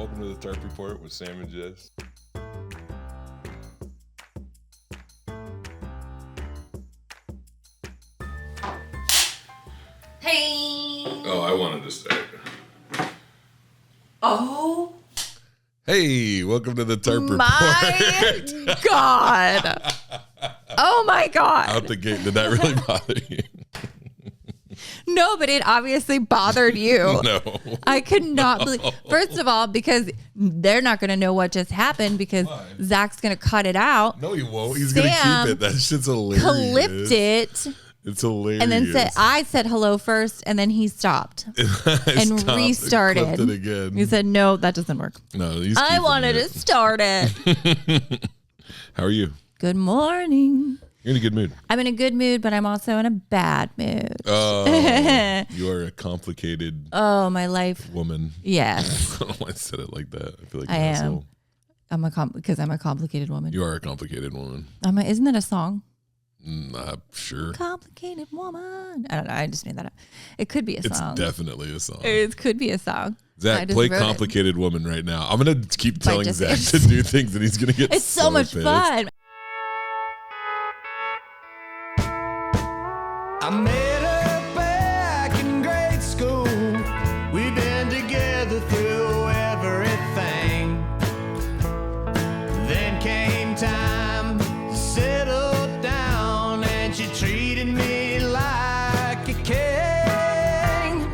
Welcome to the Tarp Report with Sam and Jess. Hey! Oh, I wanted to start. Oh! Hey, welcome to the Tarp Report. My God! Oh my God! Out the gate, did that really bother you? No, but it obviously bothered you. No. I could not believe. First of all, because they're not going to know what just happened because Why? Zach's going to cut it out. No, he won't. He's going to keep it. That shit's hilarious. Clipped it. It's hilarious. And then I said hello first, and then he stopped and restarted. And clipped it again. He said, "No, that doesn't work." No, he's I keeping wanted it. to start it. How are you? Good morning. You're in a good mood. I'm in a good mood, but I'm also in a bad mood. Oh, you are a complicated my life. woman. Yes. I don't know why I said it like that. I feel like I an am. asshole. Because I'm a complicated woman. You are a complicated woman. Isn't that a song? Sure. Complicated woman. I don't know. I just made that up. It could be a It's song. definitely a song. It could be a song. Zach, play Complicated Woman right now. I'm going to keep telling just- Zach to do things and he's going to get It's so much pissed. fun. I met her back in grade school. We've been together through everything. Then came time to settle down, and she treated me like a king.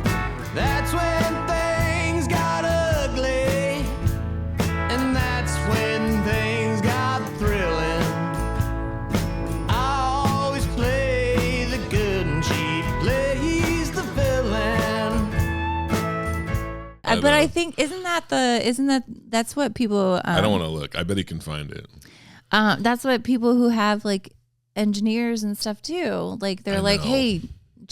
That's when things got ugly, and that's when things got thrilling. But I think that's what people. I don't want to look. I bet he can find it. That's what people who have like engineers and stuff do. Like they're like, hey,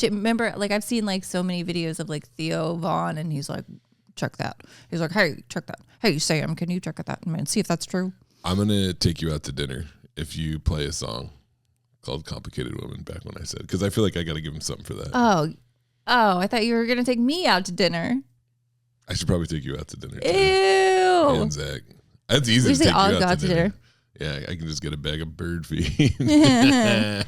remember? Like I've seen like so many videos of like Theo Vaughn, and he's like, check that. He's like, hey, check that. Hey, Sam, can you check that and see if that's true? I'm going to take you out to dinner if you play a song called Complicated Woman back when I said, because I feel like I got to give him something for that. Oh, I thought you were gonna take me out to dinner. I should probably take you out to dinner too. Ew. And Zach. That's easy We to say take you I'll out go out to dinner. Yeah, I can just get a bag of bird feed. What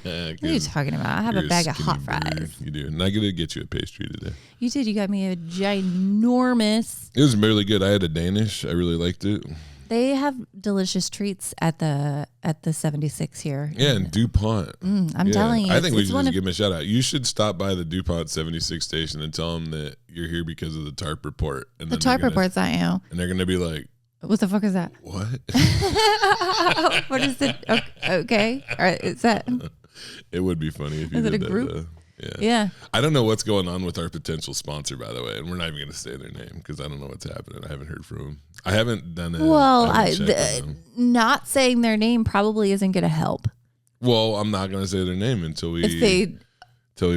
are you talking about? I have a bag of hot fries. You do. And I got to get you a pastry today. You did. You got me a ginormous. It was really good. I had a Danish. I really liked it. They have delicious treats at the 76 here. Yeah, and DuPont. I'm telling you. I think we it's should one just of- give them a shout out. You should stop by the DuPont 76 station and tell them that you're here because of the Tarp Report. And The then Tarp Report's not you. And they're going to be like, What the fuck is that? what? What is it? Okay. All right. Is that? It would be funny if you Is it did a that, group? though. Yeah. I don't know what's going on with our potential sponsor, by the way, and we're not even going to say their name because I don't know what's happening. I haven't heard from them. I haven't done it. Well, not not saying their name probably isn't going to help. Well, I'm not going to say their name until we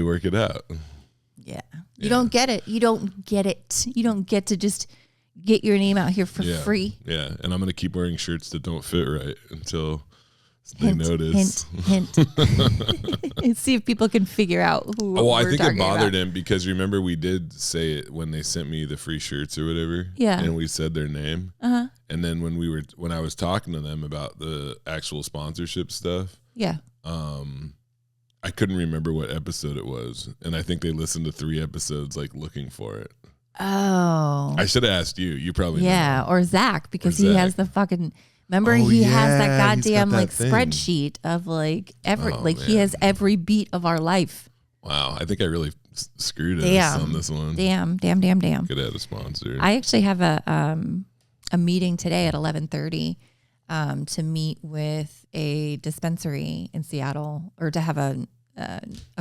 work it out. Yeah. You don't get it. You don't get it. You don't get to just get your name out here for free. Yeah, and I'm going to keep wearing shirts that don't fit right until they notice. Hint. And see if people can figure out who. Well, I we're think it talking bothered about. him because remember we did say it when they sent me the free shirts or whatever. Yeah. And we said their name. Uh-huh. And then when I was talking to them about the actual sponsorship stuff, Yeah. I couldn't remember what episode it was, and I think they listened to 3 episodes like looking for it. Oh. I should have asked you. You probably know. Or Zach because Or he Zach. has the fucking. Remember, Oh, he has that yeah, he's got goddamn that like thing. spreadsheet of like every Oh, he man. has every beat of our life. Wow, I think I really screwed us Damn. on this one. Damn. Could have had a sponsor. I actually have a meeting today at 11:30 to meet with a dispensary in Seattle, or to have a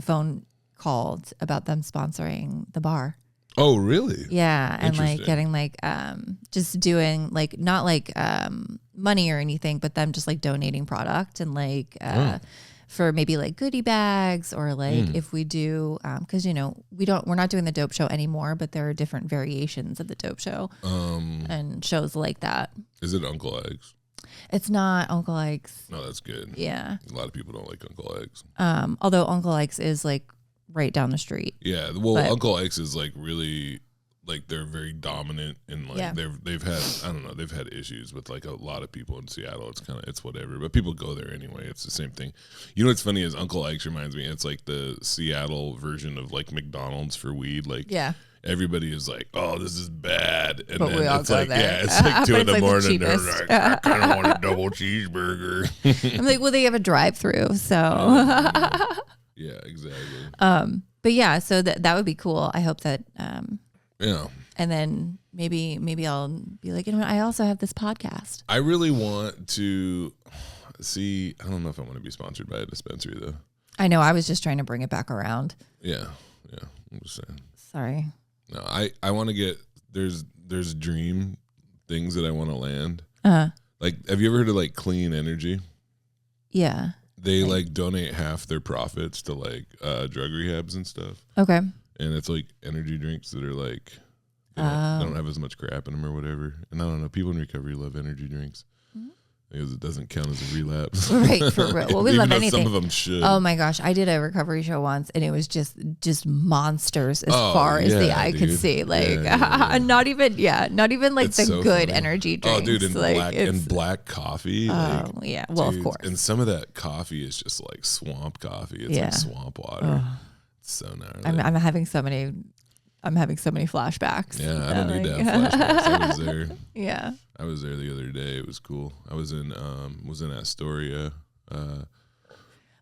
phone called about them sponsoring the bar. Oh, really? Yeah, and like Interesting. getting like just doing like not like money or anything, but them just like donating product and like for maybe like goodie bags, or like if we do because we're not doing the dope show anymore, but there are different variations of the dope show and shows like that. Is it Uncle Eggs? It's not Uncle Ike's. No, that's good. Yeah. A lot of people don't like Uncle Eggs. Although Uncle Ike's is like right down the street. Yeah, well, But- Uncle Eggs is like really like they're very dominant and like they've had, I don't know, they've had issues with like a lot of people in Seattle. It's whatever, but people go there anyway. It's the same thing. You know what's funny is Uncle Ike's reminds me, it's like the Seattle version of like McDonald's for weed. Like everybody is like, oh, this is bad, and but then we all it's go like there. it's like 2 in the like morning. They're like, I kind of want a double cheeseburger. I'm like, well, they have a drive-through, so yeah, exactly. But yeah, so that would be cool. I hope that Yeah. And then maybe I'll be like, you know what, I also have this podcast. I really want to see, I don't know if I want to be sponsored by a dispensary though. I know, I was just trying to bring it back around. Yeah. I'm just saying. Sorry. No, I want to get, there's dream things that I want to land. Like, have you ever heard of like Clean Energy? Yeah. They like donate half their profits to like drug rehabs and stuff. Okay. And it's like energy drinks that are like, they don't have as much crap in them or whatever. And I don't know, people in recovery love energy drinks because it doesn't count as a relapse. Right, for real. Well, we love anything. Some of them should. Oh my gosh, I did a recovery show once, and it was just monsters as far as the eye could see. Like, not even like it's the so good funny. Energy drinks. Oh, dude, and like, black coffee. Oh, like, yeah. Well, dude, of course. And some of that coffee is just like swamp coffee. It's like swamp water. It's so gnarly. I'm having so many flashbacks. Yeah, I don't need to have flashbacks. I was there. Yeah. I was there the other day. It was cool. I was in Astoria.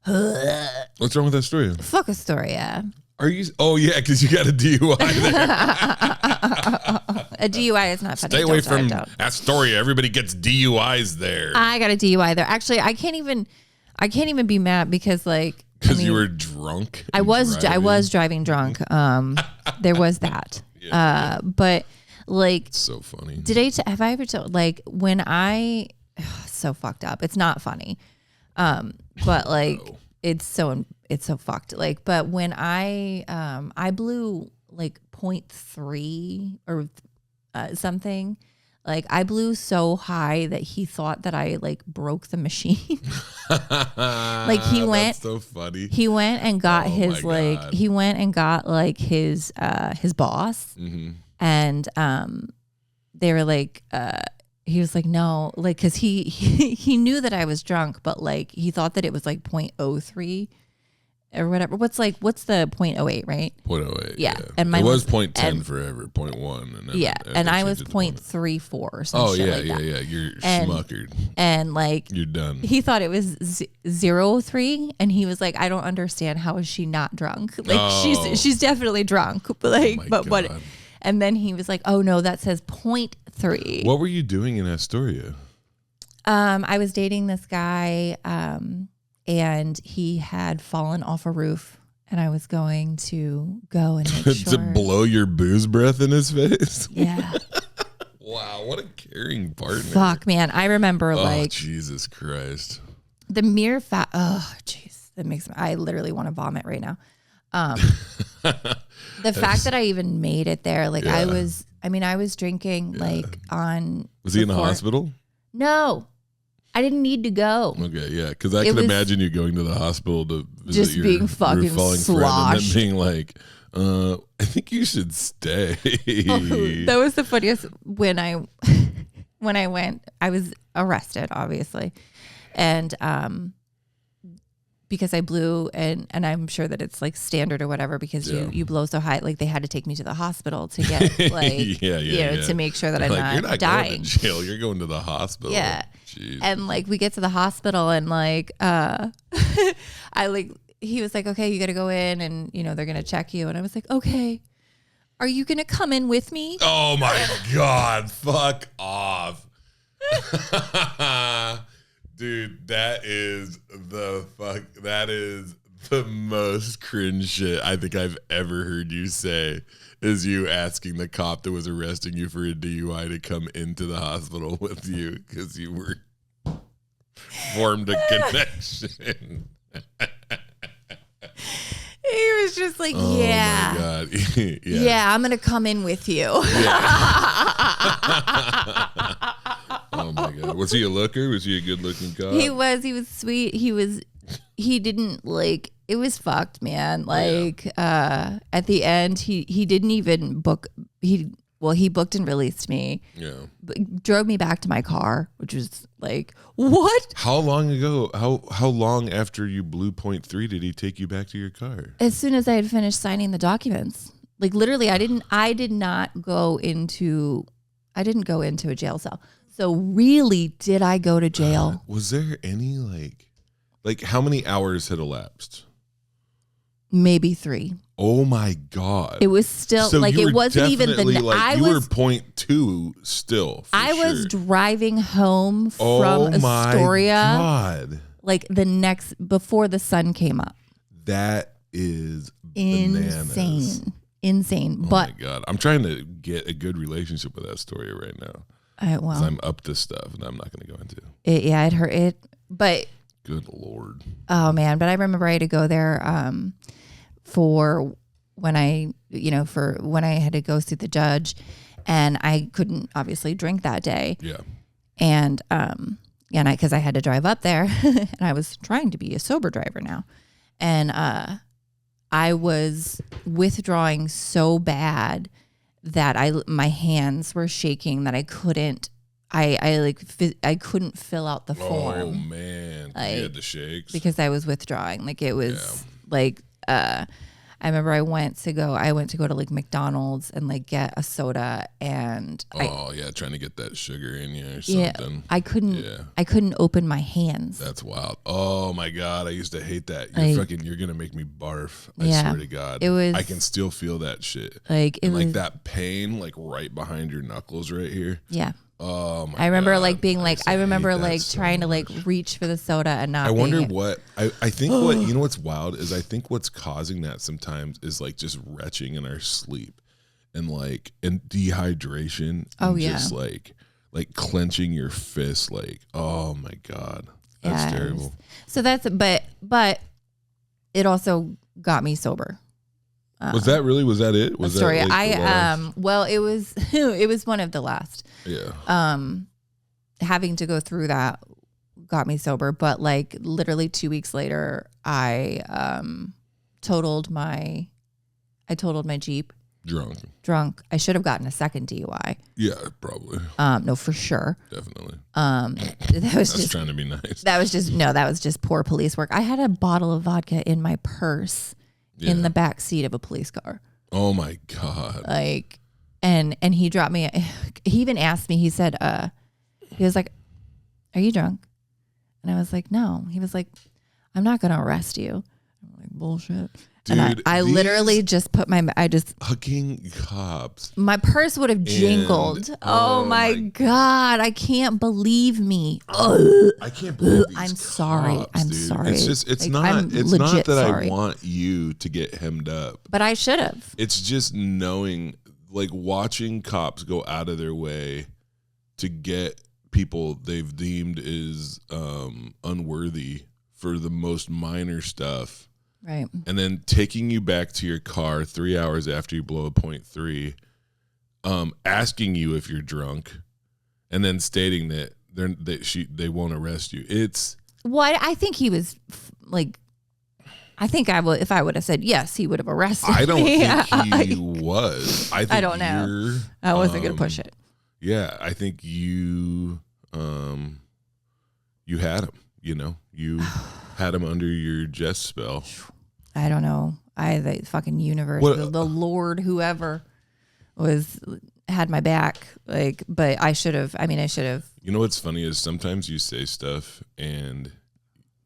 What's wrong with Astoria? Fuck Astoria. Are you? Oh yeah, because you got a DUI there. A DUI is not funny. Stay away from Astoria. Everybody gets DUIs there. I got a DUI there. Actually, I can't even be mad because like. Because you were drunk. I was driving drunk. There was that. But like, it's so funny. Have I ever told like when so fucked up? It's not funny. But like it's so fucked. Like, but when I blew like 0.3 or something. Like I blew so high that he thought that I like broke the machine. Like he went. That's so funny. He went and got his like. He went and got like his boss, and they were like. He was like, no, like, cause he knew that I was drunk, but like he thought that it was like 0.03 or whatever. What's the 0.08, right? 0.08. Yeah. And mine it was 0.10 forever, 0.1. And then and I was 0.34 or something. Oh, yeah. You're schmuckered. And like, you're done. He thought it was 0.03, and he was like, I don't understand. How is she not drunk? Like, she's definitely drunk. But like, what? And then he was like, oh no, that says 0.3. What were you doing in Astoria? I was dating this guy, and he had fallen off a roof, and I was going to go and make sure. To blow your booze breath in his face? Yeah. Wow, what a caring partner. Fuck, man. I remember like. Jesus Christ. The mere fact. Oh, jeez. That makes me. I literally want to vomit right now. The fact that I even made it there. Like I was drinking like on. Was he in the hospital? No. I didn't need to go. Okay, yeah, because I can imagine you going to the hospital to visit just being fucking sloshed, and then being like, I think you should stay. That was the funniest. When I went, I was arrested, obviously, and because I blew, and I'm sure that it's like standard or whatever, because you blow so high, like they had to take me to the hospital to get like to make sure that I'm you're not dying. Going to jail. You're going to the hospital. Yeah. Jeez. And like we get to the hospital, and like he was like, okay, you got to go in, and they're gonna check you, and I was like, okay, are you gonna come in with me? Oh my God, fuck off. Dude, that is the most cringe shit I think I've ever heard you say, is you asking the cop that was arresting you for a DUI to come into the hospital with you because you were formed a connection. He was just like, oh my God. yeah, I'm going to come in with you. Oh my God. Was he a looker? Was he a good looking cop? He was sweet. He didn't like, it was fucked, man. Like, at the end, he didn't even book he booked and released me. Yeah. Drove me back to my car, which was like, what? How long ago? How long after you blew .3 did he take you back to your car? As soon as I had finished signing the documents. Like literally, I didn't go into a jail cell. So really, did I go to jail? Was there any like how many hours had elapsed? Maybe 3. Oh my God. It was still so like, it wasn't even the, like, were .2 still. I was driving home from Astoria. God. Like before the sun came up. That is bananas. Insane. Oh but my God. I'm trying to get a good relationship with that story right now. I'm up to stuff and I'm not going to go into it. Yeah, it hurt it. But good Lord. Oh man. But I remember I had to go there, for when I had to go see the judge, and I couldn't obviously drink that day. Yeah. And because I had to drive up there and I was trying to be a sober driver now. And I was withdrawing so bad that my hands were shaking that I couldn't fill out the form. Oh man. Like, you had the shakes because I was withdrawing. Like it was I remember I went to go to like McDonald's and like get a soda, and trying to get that sugar in you or something. Yeah, I couldn't open my hands. That's wild. Oh my God, I used to hate that. You're gonna make me barf. I swear to God. I can still feel that shit. Like that pain like right behind your knuckles right here. Yeah. Oh my God. I remember like being like, I remember like trying to like reach for the soda and not. I wonder what, I think what, you know what's wild is I think what's causing that sometimes is like just retching in our sleep and dehydration. Oh and yeah. Just like clenching your fist. Like, oh my God. That's terrible. So but it also got me sober. Was that it? Was story? That like well, it was one of the last. Yeah. Having to go through that got me sober, but like literally 2 weeks later, I totaled my Jeep. Drunk. I should have gotten a second DUI. Yeah, probably. No, for sure. Definitely. That was just trying to be nice. That was just poor police work. I had a bottle of vodka in my purse. Yeah. In the back seat of a police car. Oh my God. Like, and he dropped me. He even asked me, he said, he was like, "Are you drunk?" And I was like, "No." He was like, "I'm not going to arrest you." I'm like, bullshit. Dude, and I literally just put fucking cops. My purse would have jingled. Oh my God. I can't believe me. I can't believe these I'm sorry. Cops, I'm dude. sorry. It's not that sorry. I want you to get hemmed up. But I should have. It's just knowing, like watching cops go out of their way to get people they've deemed is unworthy for the most minor stuff. Right. And then taking you back to your car 3 hours after you blow a .3, asking you if you're drunk, and then stating that they won't arrest you. It's I think he was like, I think if I would have said yes, he would have arrested me. I don't think he was. I don't know. I wasn't gonna push it. Yeah, I think you had him. You know, you had him under your jest spell. I don't know. The fucking universe, the Lord, whoever had my back. Like, but I should have. You know what's funny is sometimes you say stuff and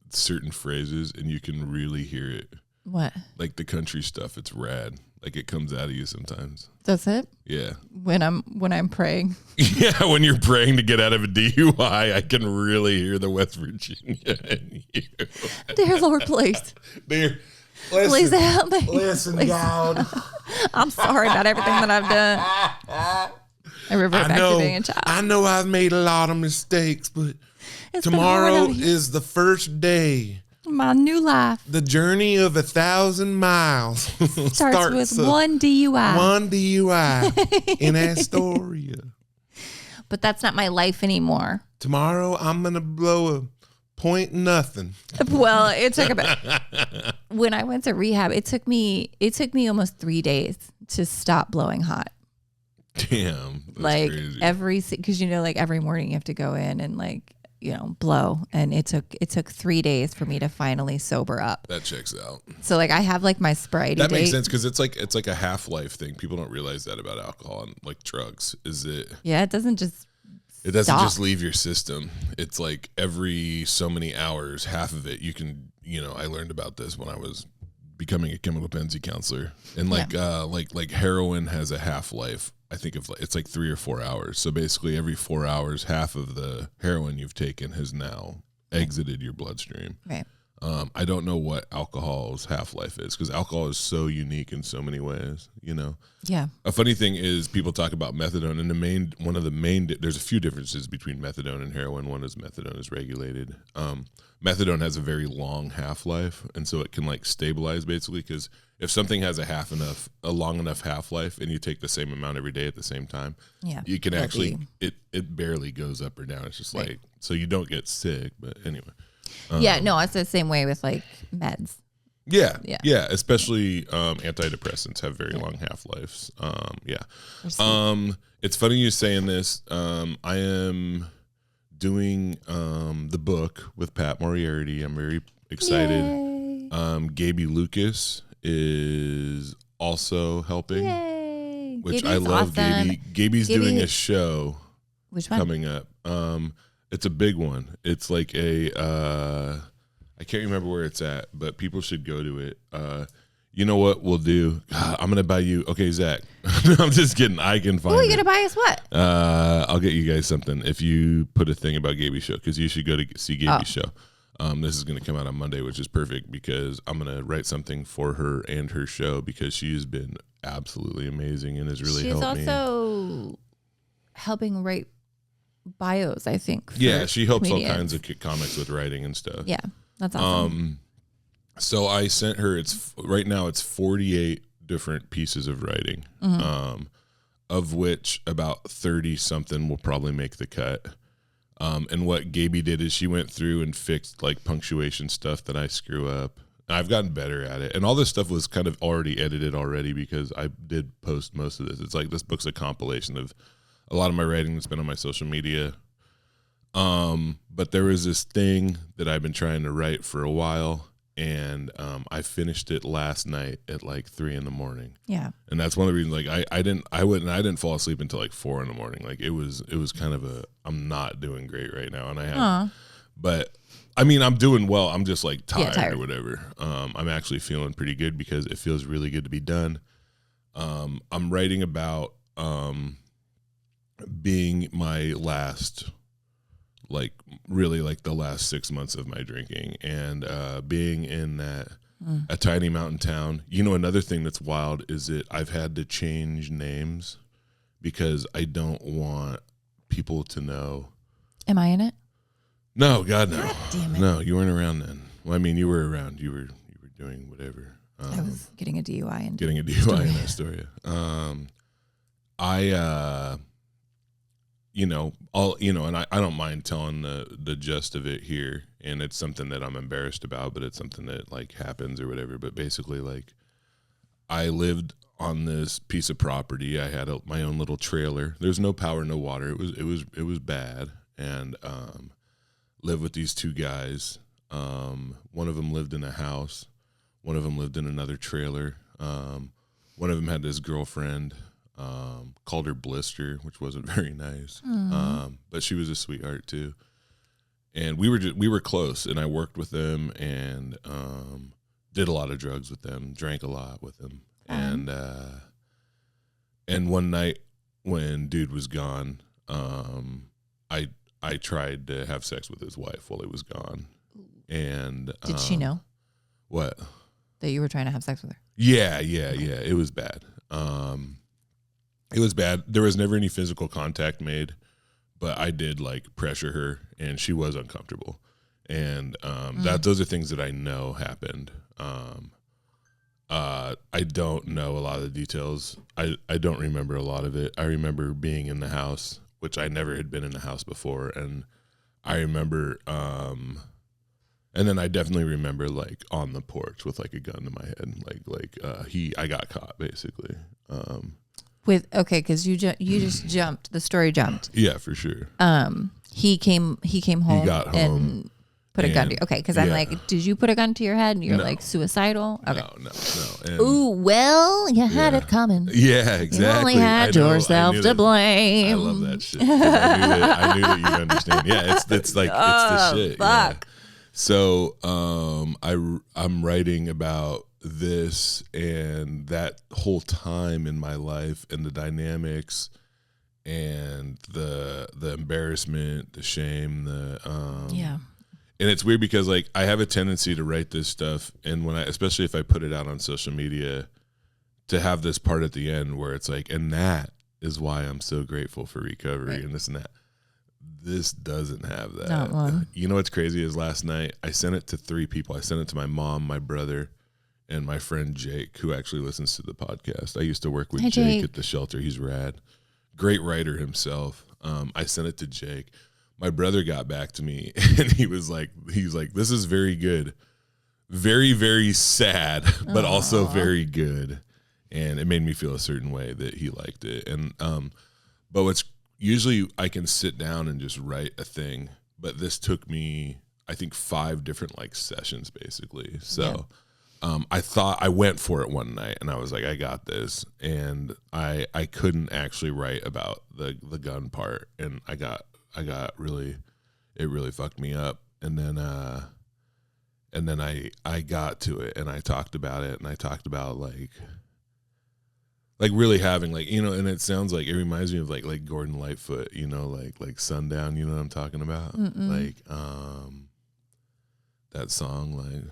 certain phrases, and you can really hear it. What? Like the country stuff. It's rad. Like it comes out of you sometimes. That's it? Yeah. When I'm praying. Yeah, when you're praying to get out of a DUI, I can really hear the West Virginia in you. Dear Lord, please. Please help me. Listen, please. God. I'm sorry about everything that I've done. I revert back to being a child. I know I've made a lot of mistakes, but tomorrow is the first day. My new life. The journey of 1,000 miles starts with one DUI. One DUI in Astoria. But that's not my life anymore. Tomorrow I'm going to blow a .nothing. Well, it took about when I went to rehab, it took me almost 3 days to stop blowing hot. Damn. That's like crazy. because like every morning you have to go in and like blow, and it took 3 days for me to finally sober up. That checks out. So like I have like my sobriety that date. makes sense because it's like a half-life thing. People don't realize that about alcohol and like drugs. It doesn't just just leave your system. It's like every so many hours, half of it you can. I learned about this when I was becoming a chemical dependency counselor, and like heroin has a half-life. I think it's like 3 or 4 hours. So basically every 4 hours, half of the heroin you've taken has now exited your bloodstream. Right. I don't know what alcohol's half-life is because alcohol is so unique in so many ways, Yeah. A funny thing is people talk about methadone, and there's a few differences between methadone and heroin. One is methadone is regulated. Methadone has a very long half-life, and so it can like stabilize basically because if something has a long enough half-life and you take the same amount every day at the same time, you can actually, it barely goes up or down. It's just like, so you don't get sick, but anyway. It's the same way with like meds. Yeah. Especially antidepressants have very long half-lives. It's funny you saying this. I am doing the book with Pat Moriarty. I'm very excited. Gaby Lucas is also helping. Yay. Which Gaby's I love. awesome. Gaby's doing a show. Which one? Coming up. It's a big one. It's like I can't remember where it's at, but people should go to it. You know what we'll do? I'm going to buy you. Okay, Zach. I'm just kidding. I can find it. Oh, you going to buy us what? I'll get you guys something if you put a thing about Gaby's show, because you should go to see Gaby's show. This is going to come out on Monday, which is perfect because I'm going to write something for her and her show because she has been absolutely amazing and has really helped me. She's also helping write bios, I think. Yeah, she helps comedians. all kinds of comics with writing and stuff. Yeah, that's awesome. So I sent her, right now it's 48 different pieces of writing, of which about 30 something will probably make the cut. And what Gaby did is she went through and fixed like punctuation stuff that I screw up. I've gotten better at it. And all this stuff was kind of already edited because I did post most of this. It's like this book's a compilation of a lot of my writing that's been on my social media. But there was this thing that I've been trying to write for a while, and I finished it last night at like 3 a.m. Yeah. And that's one of the reasons like I didn't fall asleep until like 4 a.m. Like it was kind of I'm not doing great right now, and I have but I mean I'm doing well. I'm just like tired or whatever. I'm actually feeling pretty good because it feels really good to be done. I'm writing about being my last, like really like the last 6 months of my drinking and being in a tiny mountain town. Another thing that's wild is that I've had to change names because I don't want people to know. Am I in it? No, God, no. God damn it. No, you weren't around then. Well, I mean, you were around. You were doing whatever. I was getting a DUI in that story. And I don't mind telling the gist of it here, and it's something that I'm embarrassed about, but it's something that like happens or whatever. But basically, like, I lived on this piece of property. I had my own little trailer. There's no power, no water. It was bad, and lived with these two guys. One of them lived in a house. One of them lived in another trailer. One of them had this girlfriend. Called her Blister, which wasn't very nice. But she was a sweetheart too. And we were close, and I worked with them and did a lot of drugs with them, drank a lot with them. And one night when dude was gone, I tried to have sex with his wife while he was gone. And did she know? What? That you were trying to have sex with her? Yeah. It was bad. It was bad. There was never any physical contact made, but I did like pressure her, and she was uncomfortable. And those are things that I know happened. I don't know a lot of the details. I don't remember a lot of it. I remember being in the house, which I never had been in the house before, and I remember. And then I definitely remember like on the porch with like a gun to my head, I got caught basically. Because you just jumped. The story jumped. Yeah, for sure. He came home. He got home and put a gun to you. Okay, because I'm like, did you put a gun to your head and you're like suicidal? Okay. No. And ooh, well, you had it coming. Yeah, exactly. You only had yourself to blame. I love that shit. I knew that you'd understand. Yeah, it's like it's the shit. Fuck. Yeah. So I'm writing about this and that whole time in my life and the dynamics and the embarrassment, the shame, and it's weird because like I have a tendency to write this stuff, and especially if I put it out on social media, to have this part at the end where it's like, and that is why I'm so grateful for recovery and this and that. This doesn't have that. Not one. You know what's crazy is last night I sent it to 3 people. I sent it to my mom, my brother, and my friend Jake, who actually listens to the podcast. I used to work with Jake at the shelter. He's rad. Great writer himself. I sent it to Jake. My brother got back to me and he was like, this is very good. Very, very sad, but also very good. And it made me feel a certain way that he liked it. And but what's usually I can sit down and just write a thing, but this took me, I think, 5 different like sessions basically. So I went for it one night and I was like, I got this. And I couldn't actually write about the gun part. And I got really, it really fucked me up. And then I got to it and I talked about it and I talked about like really having like, you know, and it sounds like, it reminds me of like Gordon Lightfoot, you know, like Sundown, you know what I'm talking about? Like, that song, like,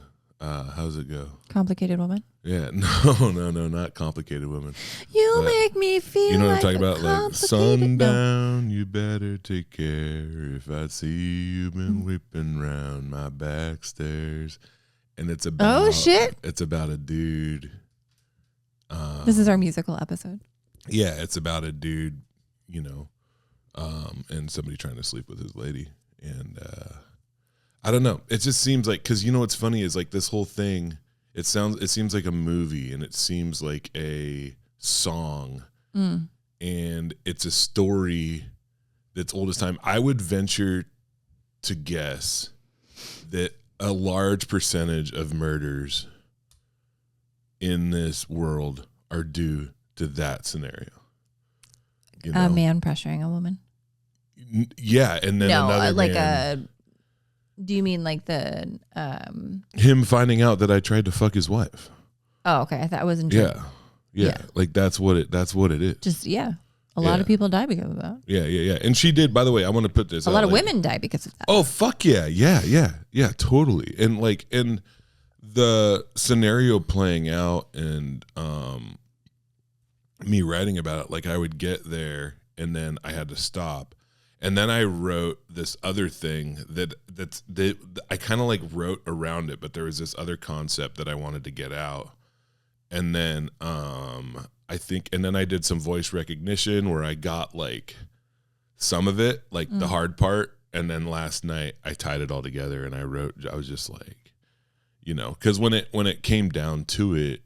how's it go? Complicated Woman. Yeah, no, not Complicated Woman. You make me feel. You know what like I'm talking about? Like sundown, you better take care. If I see you've been whipping round my back stairs, and it's about It's about a dude. This is our musical episode. Yeah, it's about a dude, you know, and somebody trying to sleep with his lady, and I don't know. It just seems like, because you know what's funny is like this whole thing. It seems like a movie, and it seems like a song, and it's a story that's old as time. I would venture to guess that a large percentage of murders in this world are due to that scenario. You know? A man pressuring a woman. Yeah, and then another like man. Do you mean like the him finding out that I tried to fuck his wife? Oh, okay. I thought it wasn't true. Yeah. Like that's what it is. Just a lot of people die because of that. Yeah. And she did, by the way, I want to put this a lot of women die because of that. Oh, fuck yeah. Yeah, totally. And like in the scenario playing out and me writing about it, like I would get there and then I had to stop. And then I wrote this other thing that I kind of like wrote around it, but there was this other concept that I wanted to get out. And then I did some voice recognition where I got like some of it, like the hard part. And then last night I tied it all together and I was just like, you know, because when it came down to it,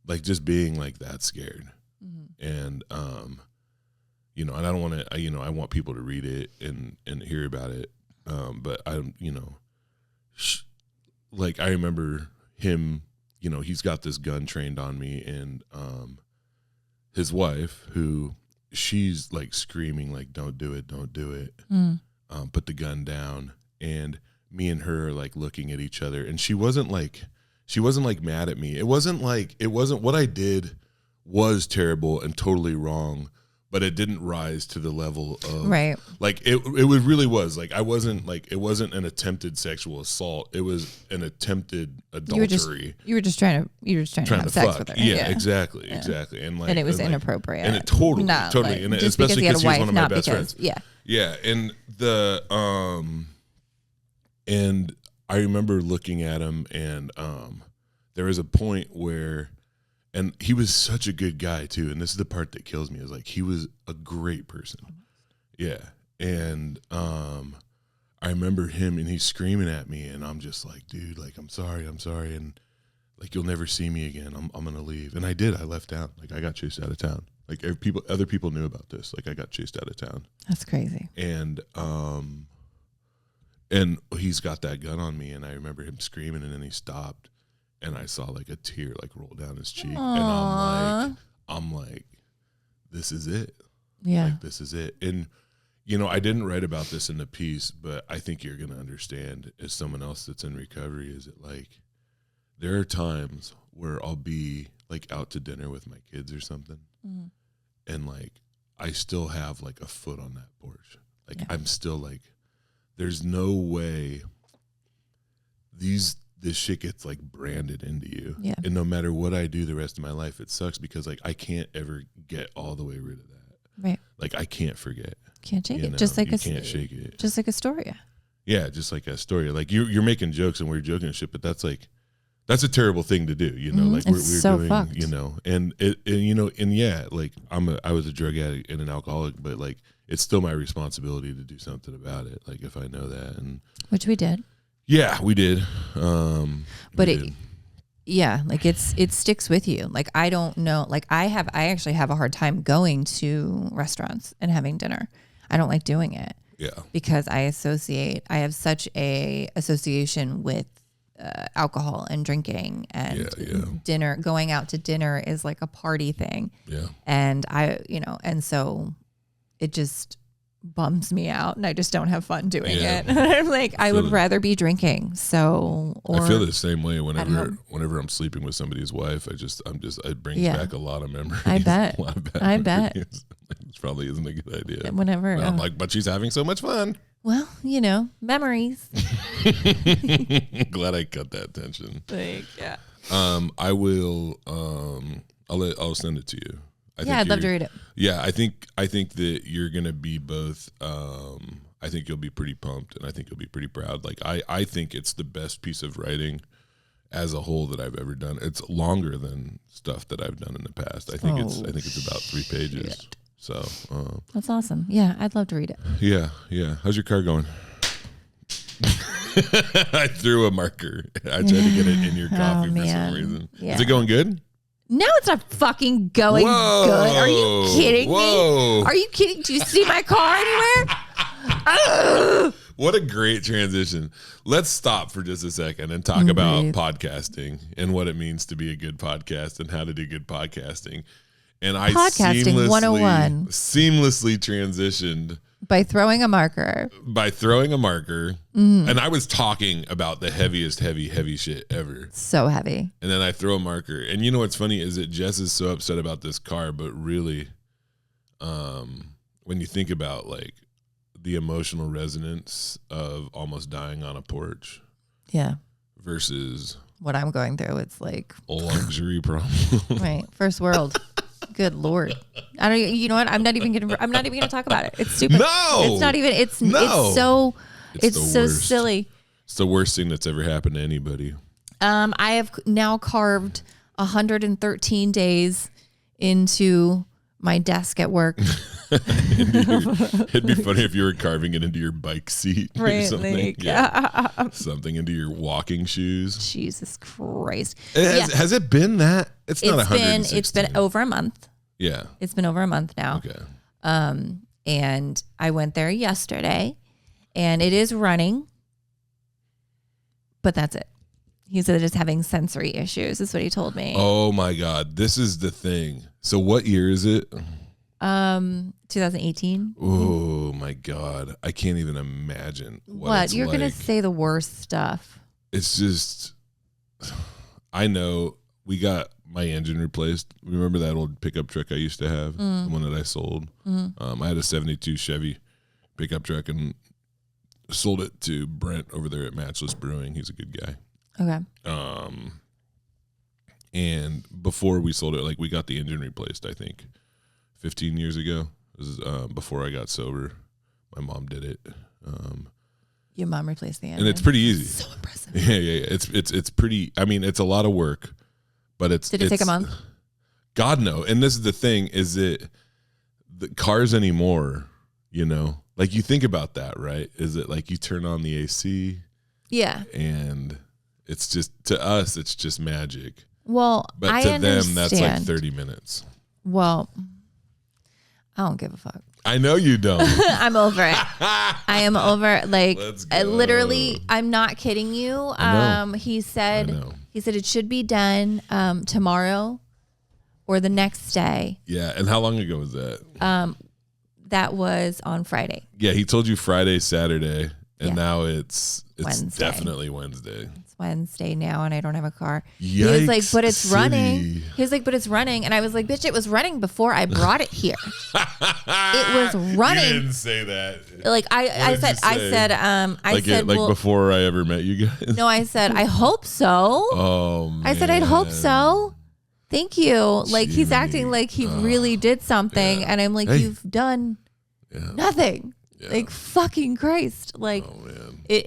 like just being like that scared. And, you know, and I don't want to, you know, I want people to read it and hear about it. But I'm, you know, like I remember him, you know, he's got this gun trained on me and, his wife who she's like screaming, like, don't do it. Put the gun down. And me and her are like looking at each other and she wasn't like mad at me. It wasn't what I did was terrible and totally wrong, but it didn't rise to the level of like it really was like I wasn't like, it wasn't an attempted sexual assault, it was an attempted adultery. You were just trying to have sex fuck with her. Yeah. Exactly and like, and it was inappropriate, and it totally and especially because he was one of my best friends. And the and I remember looking at him and there was a point where, and he was such a good guy too. And this is the part that kills me, is like, he was a great person. Yeah. And I remember him and he's screaming at me and I'm just like, dude, like, I'm sorry. And like, you'll never see me again. I'm going to leave. And I did. I left town. Like, I got chased out of town. Like, other people knew about this. Like, I got chased out of town. That's crazy. And he's got that gun on me, and I remember him screaming, and then he stopped, and I saw like a tear like roll down his cheek. Aww. And I'm like, this is it. Yeah. Like, this is it. And, you know, I didn't write about this in the piece, but I think you're going to understand as someone else that's in recovery, is it like, there are times where I'll be like out to dinner with my kids or something. Mm-hmm. And like, I still have like a foot on that porch. Like, I'm still like, there's no way this shit gets like branded into you. Yeah. And no matter what I do the rest of my life, it sucks because like, I can't ever get all the way rid of that. Right. Like, I can't forget. Can't shake it. Know? Just like you can't shake it. Just like Astoria. Yeah. Just like Astoria. Like, you're making jokes and we're joking and shit, but that's like, that's a terrible thing to do, you know. Like, we're so doing, fucked. you know, and you know, and yeah, like, I was a drug addict and an alcoholic, but like, it's still my responsibility to do something about it. Like, if I know that, and which we did. Yeah, we did. But like it sticks with you. Like, I don't know. Like, I actually have a hard time going to restaurants and having dinner. I don't like doing it. Yeah. Because I have such a association with alcohol and drinking and dinner. Going out to dinner is like a party thing. Yeah. And and so it just bums me out, and I just don't have fun doing it. I'm like, I would rather be drinking. So, or I feel the same way whenever I'm sleeping with somebody's wife. It brings back a lot of memories. I bet. A lot of bad I memories. bet. It probably isn't a good idea. Whenever I'm like, but she's having so much fun. Well, you know, memories. Glad I cut that tension. Like, yeah. I will. I'll send it to you. I'd love to read it. Yeah, I think that you're gonna be both. I think you'll be pretty pumped, and I think you'll be pretty proud. Like, I think it's the best piece of writing as a whole that I've ever done. It's longer than stuff that I've done in the past. I think it's about 3 pages. Shit. So that's awesome. Yeah, I'd love to read it. Yeah. How's your car going? I threw a marker. I tried to get it in your coffee for some reason. Yeah. Is it going good? No, it's not fucking going good. Are you kidding me? Are you kidding? Do you see my car anywhere? What a great transition. Let's stop for just a second and talk about podcasting and what it means to be a good podcast and how to do good podcasting. And I podcasting 101 seamlessly transitioned by throwing a marker. And I was talking about the heaviest heavy shit ever. So heavy. And then I throw a marker. And you know what's funny is that Jess is so upset about this car, but really, when you think about like the emotional resonance of almost dying on a porch. Yeah. Versus what I'm going through, it's like a luxury problem. Right. First world. Good Lord. I don't, you know what? I'm not even gonna talk about it. It's stupid. No, it's not even, it's so silly. It's the worst thing that's ever happened to anybody. I have now carved 113 days into my desk at work. It'd be funny if you were carving it into your bike seat or something. Like, something into your walking shoes. Jesus Christ. Has it been that? It's not 116. It's been over a month. Yeah. It's been over a month now. Okay. And I went there yesterday and it is running, but that's it. He said it's having sensory issues, is what he told me. Oh my God. This is the thing. So what year is it? 2018. Oh my God. I can't even imagine what you're like. going to say the worst stuff. It's just, I know we got my engine replaced. Remember that old pickup truck I used to have? The one that I sold? I had a 72 Chevy pickup truck and sold it to Brent over there at Matchless Brewing. He's a good guy. Okay. And before we sold it, like we got the engine replaced, I think 15 years ago. This is before I got sober. My mom did it. Your mom replaced the engine. And it's pretty easy. That's so impressive. Yeah. It's pretty, I mean, it's a lot of work, but Did it take a month? God, no. And this is the thing, is it the cars anymore, you know, like you think about that, right? Is it like you turn on the AC? Yeah. And It's just, to us, it's just magic. Well, but I to understand. them, that's like 30 minutes. Well, I don't give a fuck. I know you don't. I'm over it. I am over. Like, Let's go. literally, I'm not kidding you. He said it should be done tomorrow or the next day. Yeah. And how long ago was that? That was on Friday. Yeah, he told you Friday, Saturday, and now it's Wednesday. Definitely Wednesday. It's Wednesday now, and I don't have a car. Yikes, he was like, but it's city. running. He was like, but it's running. And I was like, bitch, it was running before I brought it here. It was running. You didn't say that. Like I said, like before I ever met you guys. No, I said, I hope so. Oh, man. I said, I'd hope so. Thank you. Like, he's acting like he really did something. And I'm like, you've done nothing. Yeah. Like, fucking Christ. Like,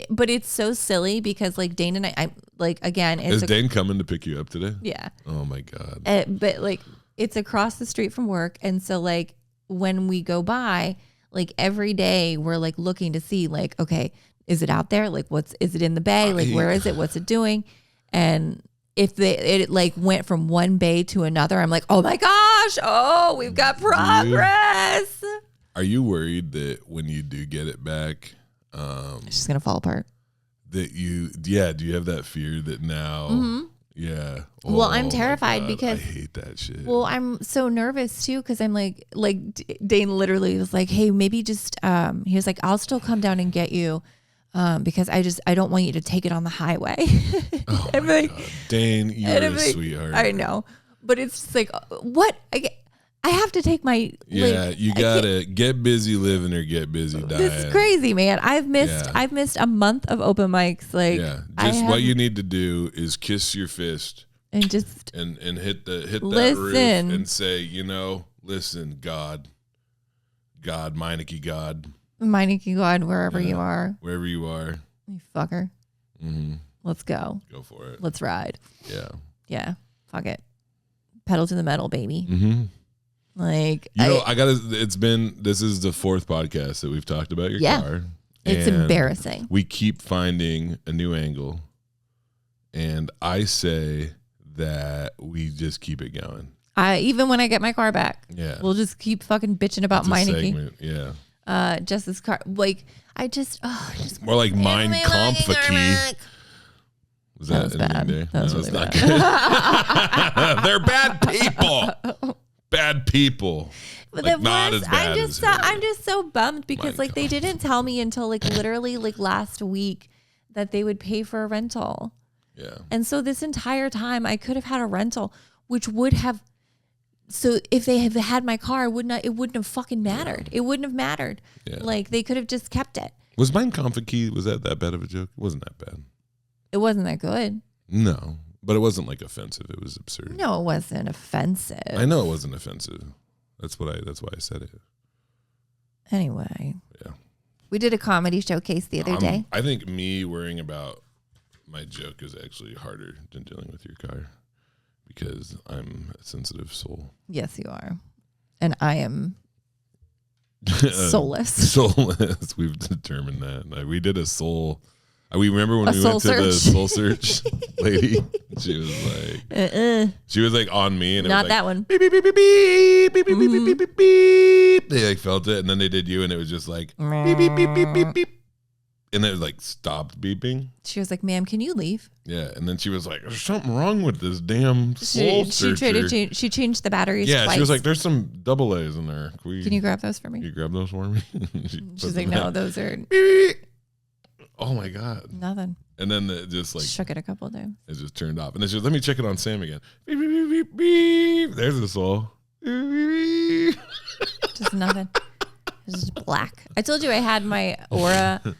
but it's so silly because, like, Dane and I like, again. Is Dane coming to pick you up today? Yeah. Oh, my God. But, like, it's across the street from work. And so, like, when we go by, like, every day we're, like, looking to see, like, okay, is it out there? Like, is it in the bay? Like, where is it? What's it doing? And if it like went from one bay to another, I'm like, oh my gosh, we've got progress. Are you worried that when you do get it back, it's just gonna fall apart? Do you have that fear that now? Mm-hmm. Yeah. Well, I'm terrified because I hate that shit. Well, I'm so nervous too because I'm like Dane literally was like, hey, maybe just he was like, I'll still come down and get you. Because I don't want you to take it on the highway. Oh my God. Dane, you're a sweetheart. I know, but it's just like, what? I have to take my. Yeah, you gotta get busy living or get busy dying. This is crazy, man. I've missed a month of open mics. Like, what you need to do is kiss your fist and just and hit that roof and say, listen, God, Meineke God. Meineke God, wherever you are. Wherever you are. You fucker. Mm-hmm. Let's go. Go for it. Let's ride. Yeah. Yeah. Fuck it. Pedal to the metal, baby. Mm-hmm. Like, this is the 4th podcast that we've talked about your car. It's embarrassing. We keep finding a new angle. And I say that we just keep it going. Even when I get my car back. Yeah. We'll just keep fucking bitching about Meineke. Yeah. Just this car, like more like Mein Kampf-Key. Was that bad? Day? That was really not bad. Good. They're bad people. Bad people. But like, not as bad I'm just so bummed because like they didn't tell me until like literally like last week that they would pay for a rental. Yeah. And so this entire time I could have had a rental, which would have. So if they had had my car, it wouldn't have fucking mattered. It wouldn't have mattered. Yeah. Like they could have just kept it. Was Mein Kampf-Key, was that bad of a joke? It wasn't that bad. It wasn't that good. No, but it wasn't like offensive. It was absurd. No, it wasn't offensive. I know it wasn't offensive. That's why I said it. Anyway. Yeah. We did a comedy showcase the other day. I think me worrying about my joke is actually harder than dealing with your car. Because I'm a sensitive soul. Yes, you are. And I am soulless. Soulless. We've determined that. We did a soul. We remember when we went to the soul search lady. She was like on me. And not it was like, that one. Beep, beep, beep, beep, beep, beep, beep, beep, beep, beep, beep. They like felt it. And then they did you. And it was just like beep, beep, beep, beep, beep, beep. And it like stopped beeping. She was like, ma'am, can you leave? Yeah. And then she was like, there's something wrong with this damn soul searcher. She tried to change. She changed the batteries. Yeah. twice. She was like, there's some double A's in there. Can you grab those for me? Can you grab those for me? She's like, no, those are. Oh my God. Nothing. And then it just like. Shook it a couple of times. It just turned off. And then she was, let me check it on Sam again. Beep, beep, beep, beep, beep. There's the soul. Just nothing. It's just black. I told you I had my aura. God,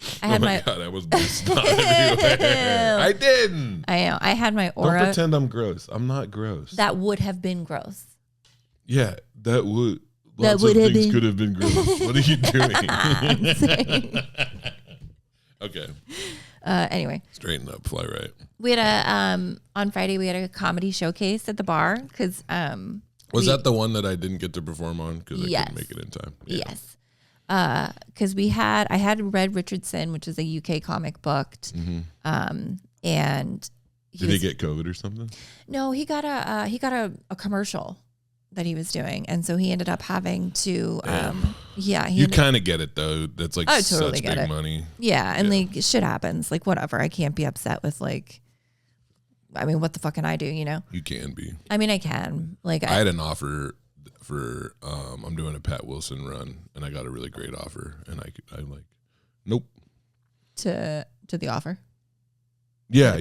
I was snot everywhere. I didn't. I know. I had my aura. Don't pretend I'm gross. I'm not gross. That would have been gross. Yeah, that would. Lots of things could have been gross. What are you doing? Okay. Anyway. Straighten up. Fly right. We had on Friday we had a comedy showcase at the bar because was that the one that I didn't get to perform on because I couldn't make it in time? Yeah. Yes. Because I had read Richardson, which is a UK comic booked, and Did he get COVID or something? No, he got a commercial that he was doing, and so he ended up having to you kind of get it though. That's like totally such big money. Yeah, and like shit happens. Like whatever. I can't be upset with like. I mean, what the fuck can I do? You know. You can be. I mean, I can. Like I had an offer for I'm doing a Pat Wilson run, and I got a really great offer, and I'm like, nope. To the offer. Yeah.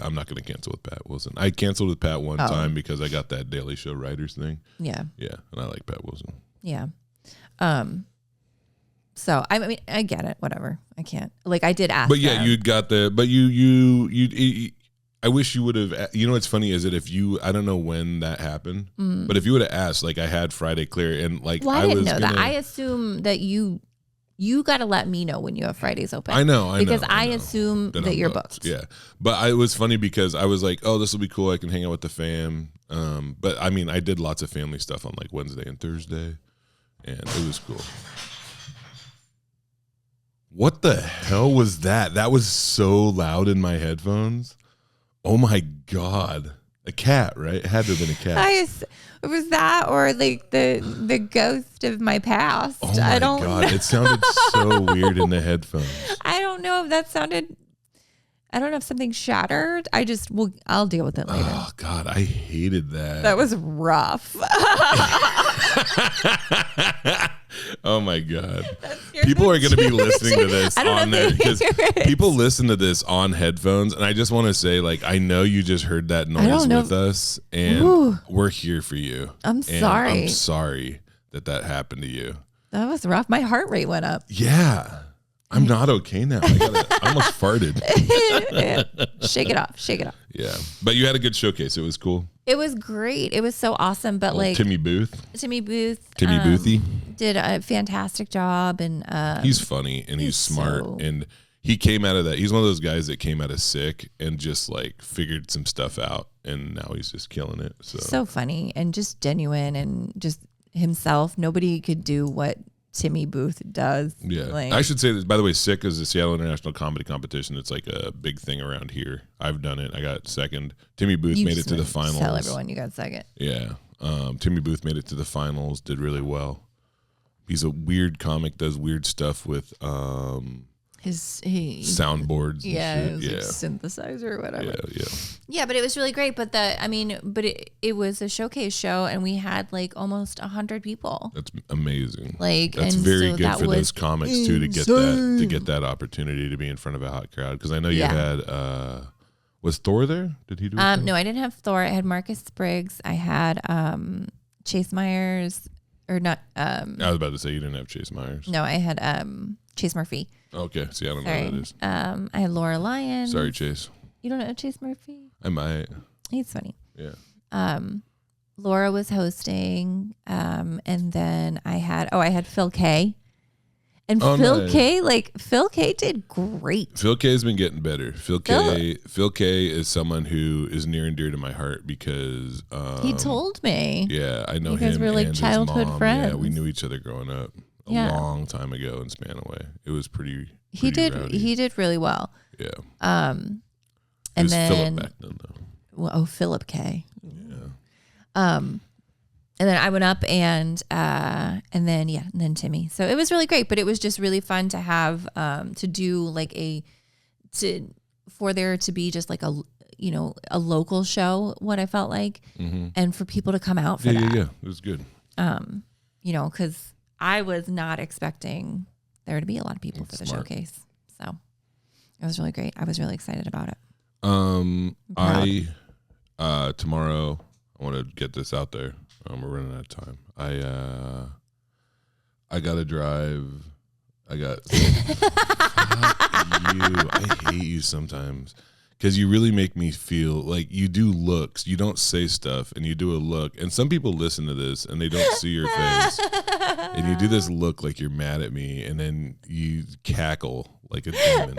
I'm not going to cancel with Pat Wilson. I canceled with Pat one time because I got that Daily Show writers thing. Yeah. Yeah, and I like Pat Wilson. Yeah. So I mean, I get it. Whatever. I can't. Like I did ask. But yeah, you got the. But you. I wish you would have. You know what's funny is that if you, I don't know when that happened, but if you would have asked, like I had Friday clear, and like I didn't know that. I assume that you got to let me know when you have Fridays open. I know. Because I assume that you're booked. Yeah. But it was funny because I was like, oh, this will be cool. I can hang out with the fam. But I mean, I did lots of family stuff on like Wednesday and Thursday, and it was cool. What the hell was that? That was so loud in my headphones. Oh my God. A cat, right? It had to have been a cat. Was that or like the ghost of my past? Oh my God. It sounded so weird in the headphones. I don't know if that sounded, I don't know if something shattered. I'll deal with it later. Oh God, I hated that. That was rough. Oh my God. People are going to be listening to this on there because people listen to this on headphones. And I just want to say, like, I know you just heard that noise with us and we're here for you. I'm sorry. I'm sorry that happened to you. That was rough. My heart rate went up. Yeah. I'm not okay now. I almost farted. Shake it off. Shake it off. Yeah. But you had a good showcase. It was cool. It was great. It was so awesome. But like Timmy Booth Boothie did a fantastic job, and he's funny and he's smart, and he came out of that. He's one of those guys that came out of sick and just like figured some stuff out, and now he's just killing it. So funny and just genuine and just himself. Nobody could do what Timmy Booth does. Yeah. I should say this, by the way, SICK is the Seattle International Comedy Competition. It's like a big thing around here. I've done it. I got second. Timmy Booth made it to the finals. Tell everyone you got second. Yeah. Timmy Booth made it to the finals, did really well. He's a weird comic, does weird stuff with his soundboards. Yeah, and shit. Like synthesizer or whatever. Yeah, but it was really great. But it was a showcase show, and we had like almost 100 people. That's amazing. Like that's very good for those comics too to get that opportunity to be in front of a hot crowd. Because I know you had was Thor there? Did he do? No, I didn't have Thor. I had Marcus Spriggs. I had Chase Myers. Or not. I was about to say you didn't have Chase Myers. No, I had Chase Murphy. Okay, see, I don't know who that is. I had Laura Lyon. Sorry, Chase. You don't know Chase Murphy? I might. He's funny. Yeah. Laura was hosting, and then I had Phil K. And Phil K did great. Phil K has been getting better. Phil K is someone who is near and dear to my heart because he told me. Yeah, I know him. You guys were like and childhood his mom. friends. Yeah, we knew each other growing up a long time ago in Spanaway. It was pretty He did really well. Yeah. And it was then Philip back then though. Well, Philip K. Yeah. And then I went up and then Timmy. So it was really great, but it was just really fun to have to do like for there to be just like a local show, what I felt like, and for people to come out for that. Yeah, it was good. Because I was not expecting there to be a lot of people for the showcase. So it was really great. I was really excited about it. Tomorrow I want to get this out there. We're running out of time. I gotta drive. Fuck you. I hate you sometimes because you really make me feel like you do looks. You don't say stuff, and you do a look. And some people listen to this and they don't see your face, and you do this look like you're mad at me, and then you cackle like a demon,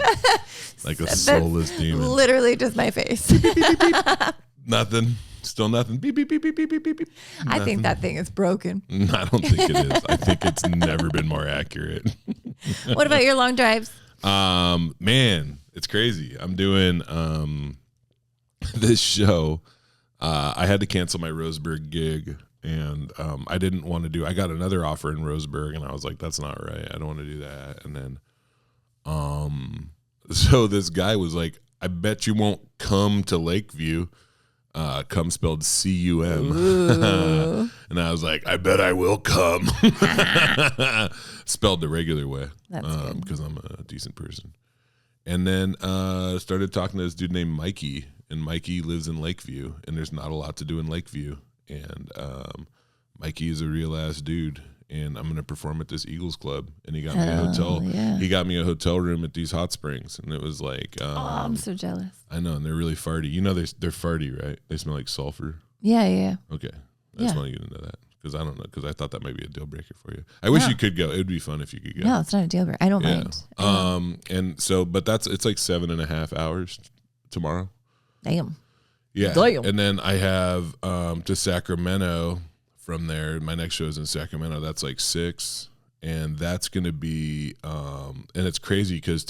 like a soulless demon. Literally just my face. Beep, beep, beep, beep, beep. Nothing. Still nothing. Beep, beep, beep, beep, beep, beep, beep. I think that thing is broken. I don't think it is. I think it's never been more accurate. What about your long drives? Man, it's crazy. I'm doing this show, I had to cancel my Roseburg gig, and I didn't want to do. I got another offer in Roseburg, and I was like, "That's not right. I don't want to do that." And then, so this guy was like, "I bet you won't come to Lakeview." Come spelled C-U-M. And I was like, I bet I will come. Spelled the regular way. Because I'm a decent person. And then started talking to this dude named Mikey. And Mikey lives in Lakeview. And there's not a lot to do in Lakeview. And Mikey is a real ass dude. And I'm going to perform at this Eagles club. And he got me a hotel. Yeah. He got me a hotel room at these hot springs. And it was like... I'm so jealous. I know, and they're really farty. You know they're farty, right? They smell like sulfur. Yeah. Okay. I just want you to know that. Because I don't know. Because I thought that might be a deal breaker for you. I wish you could go. It would be fun if you could go. No, it's not a deal breaker. I don't mind. And so, but it's like 7.5 hours tomorrow. Damn. Yeah. Damn. And then I have to Sacramento from there. My next show is in Sacramento. That's like 6. And that's going to be, and it's crazy because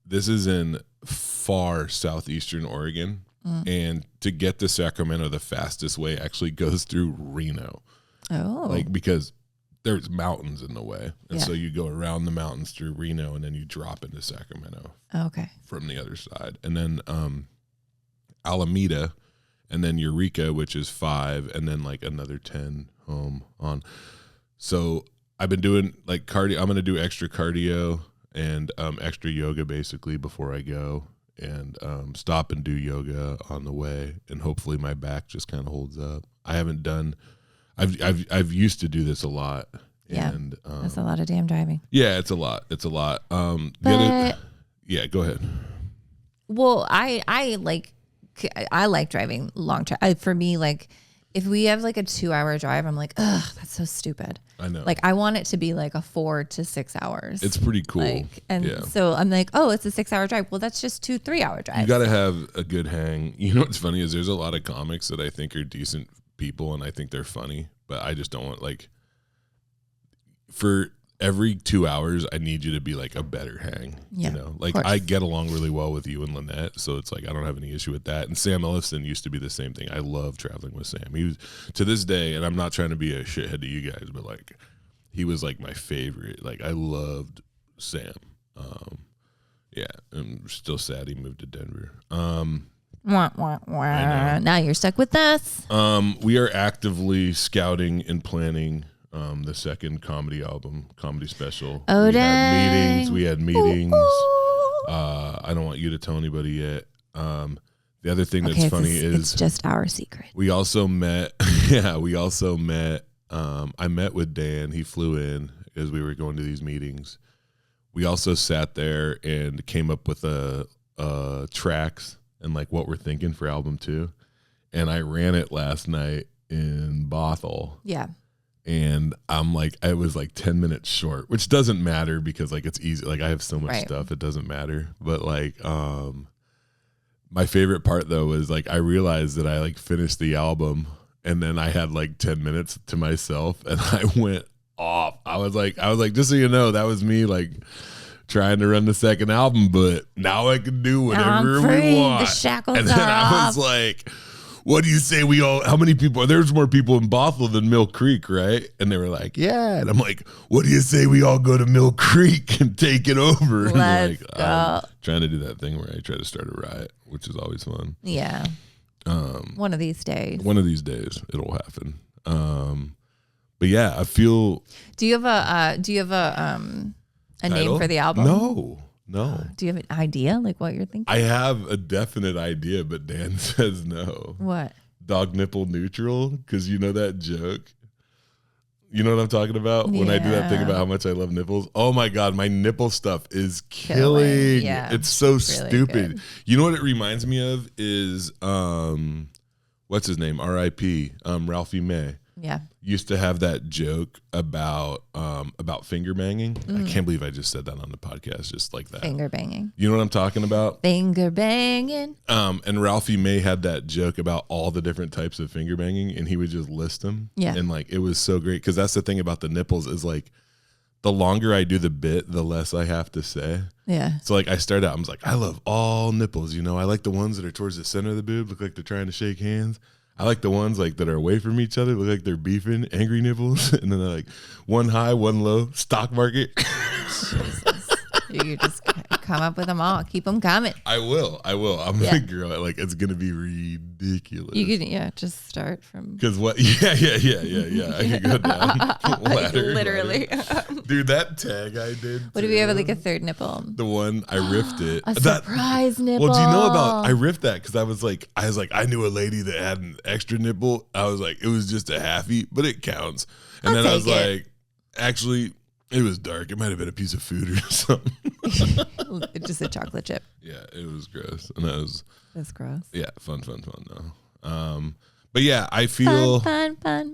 this is in far southeastern Oregon. And to get to Sacramento, the fastest way actually goes through Reno. Oh. Like, because there's mountains in the way. And so you go around the mountains through Reno and then you drop into Sacramento. Okay. From the other side. And then Alameda and then Eureka, which is 5, and then like another 10 home on. So I've been doing like cardio. I'm going to do extra cardio and extra yoga basically before I go, and stop and do yoga on the way, and hopefully my back just kind of holds up. I haven't done. I've used to do this a lot. Yeah, and that's a lot of damn driving. Yeah, it's a lot. Go ahead. Well, I like driving long drive. For me, like if we have like a 2-hour drive, I'm like, ugh, that's so stupid. I know. Like I want it to be like a 4 to 6 hours. It's pretty cool. So I'm like, oh, it's a 6-hour drive. Well, that's just 2-3-hour drive. You got to have a good hang. You know what's funny is there's a lot of comics that I think are decent people and I think they're funny, but I just don't want, like, for every 2 hours, I need you to be like a better hang. Yeah, you know, like I get along really well with you and Lynette, so it's like I don't have any issue with that. And Sam Ellison used to be the same thing. I love traveling with Sam. He was, to this day, and I'm not trying to be a shithead to you guys, but like he was like my favorite. Like I loved Sam. I'm still sad he moved to Denver. Now you're stuck with us. We are actively scouting and planning the second comedy special. Oh, dang. We had meetings. Ooh. I don't want you to tell anybody yet. The other thing that's funny is it's just our secret. We also met. I met with Dan. He flew in as we were going to these meetings. We also sat there and came up with tracks and like what we're thinking for album 2. And I ran it last night in Bothell. Yeah. And I'm like, I was like 10 minutes short, which doesn't matter because like it's easy. Like I have so much stuff, it doesn't matter. But like, my favorite part though was like I realized that I like finished the album and then I had like 10 minutes to myself and I went off. I was like, just so you know, that was me like trying to run the second album, but now I can do whatever we want. The shackles and then are I off. was like, what do you say how many people, there's more people in Bothell than Mill Creek, right? And they were like, yeah. And I'm like, what do you say we all go to Mill Creek and take it over? Let's like, go. I'm trying to do that thing where I try to start a riot, which is always fun. Yeah. One of these days. One of these days it'll happen. But yeah, I feel. Do you have a name for the album? No. Do you have an idea, like what you're thinking? I have a definite idea, but Dan says no. What? Dog nipple neutral, because you know that joke. You know what I'm talking about? When I do that thing about how much I love nipples. Oh my God, my nipple stuff is killing. Yeah, it's so really stupid. good. You know what it reminds me of is what's his name? R.I.P. Ralphie May. Yeah. Used to have that joke about finger banging. I can't believe I just said that on the podcast just like that. Finger banging. You know what I'm talking about? Finger banging. And Ralphie May had that joke about all the different types of finger banging, and he would just list them. Yeah. And like it was so great because that's the thing about the nipples is like the longer I do the bit, the less I have to say. Yeah. So like I started out, I was like, I love all nipples. You know, I like the ones that are towards the center of the boob, look like they're trying to shake hands. I like the ones like that are away from each other, look like they're beefing, angry nipples. And then they're like one high, one low, stock market. Jesus. You just come up with them all. Keep them coming. I will. I'm gonna grow it. Like it's gonna be ridiculous. You can just start from. Because what? Yeah. I can go down ladder. Literally. Dude, that tag I did. What if you have like a third nipple? The one I riffed it. A surprise nipple. Well, do you know about? I riffed that because I was like, I knew a lady that had an extra nipple. I was like, it was just a halfie, but it counts. And then I was like, actually. It was dark. It might have been a piece of food or something. Just a chocolate chip. Yeah, it was gross. And that's gross. Yeah, fun though. But yeah, I feel fun. I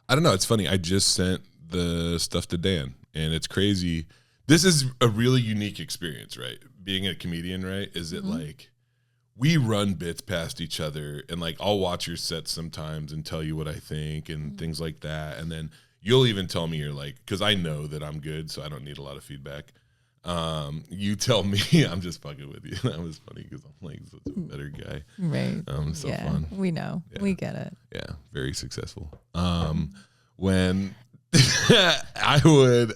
don't know. It's funny. I just sent the stuff to Dan, and it's crazy. This is a really unique experience, right? Being a comedian, right? Is it like we run bits past each other, and like I'll watch your sets sometimes and tell you what I think and things like that, and then you'll even tell me you're like, because I know that I'm good, so I don't need a lot of feedback. You tell me I'm just fucking with you. That was funny because I'm like such a better guy. Right. So fun. We know. Yeah. We get it. Yeah. Very successful. When I would,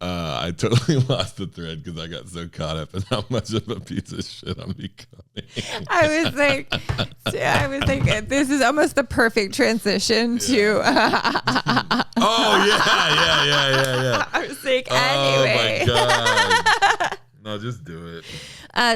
I totally lost the thread because I got so caught up in how much of a piece of shit I'm becoming. I was like, this is almost the perfect transition to. Oh yeah. I was like, anyway. Oh my god. No, just do it.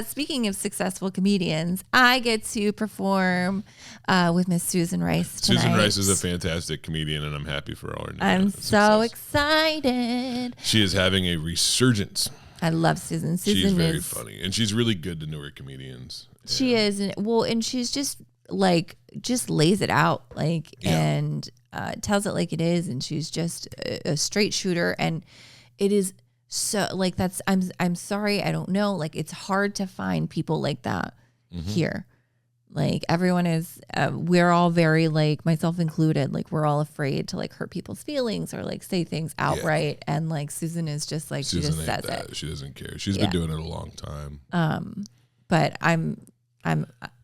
Speaking of successful comedians, I get to perform with Miss Susan Rice tonight. Susan Rice is a fantastic comedian, and I'm happy for all her. I'm so excited. She is having a resurgence. I love Susan. She's very funny, and she's really good to newer comedians. She is. Well, and she's just lays it out, and tells it like it is, and she's just a straight shooter, and it is. So like that's I'm sorry, I don't know, like it's hard to find people like that here. Like everyone is we're all very, like myself included, like we're all afraid to like hurt people's feelings or like say things outright, and like Susan is just like Susan she just says it. She doesn't care. She's been doing it a long time. But I'm